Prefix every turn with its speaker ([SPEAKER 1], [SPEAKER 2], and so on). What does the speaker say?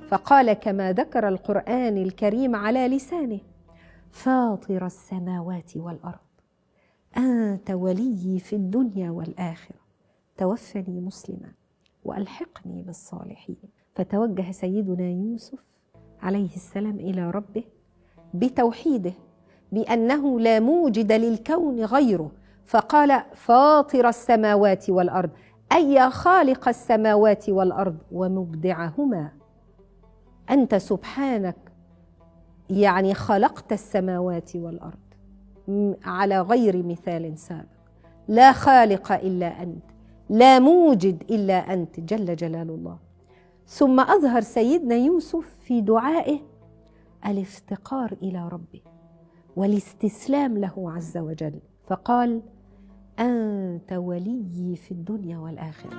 [SPEAKER 1] فقال كما ذكر القرآن الكريم على لسانه: فاطر السماوات والأرض أنت ولي في الدنيا والآخرة، توفني مسلما وألحقني بالصالحين. فتوجه سيدنا يوسف عليه السلام إلى ربه بتوحيده بأنه لا موجد للكون غيره، فقال: فاطر السماوات والأرض، أي خالق السماوات والأرض ومبدعهما، أنت سبحانك يعني خلقت السماوات والأرض على غير مثال سابق، لا خالق إلا أنت، لا موجد إلا أنت جل جلال الله. ثم أظهر سيدنا يوسف في دعائه الافتقار إلى ربه والاستسلام له عز وجل، فقال: أنت ولي في الدنيا والآخرة.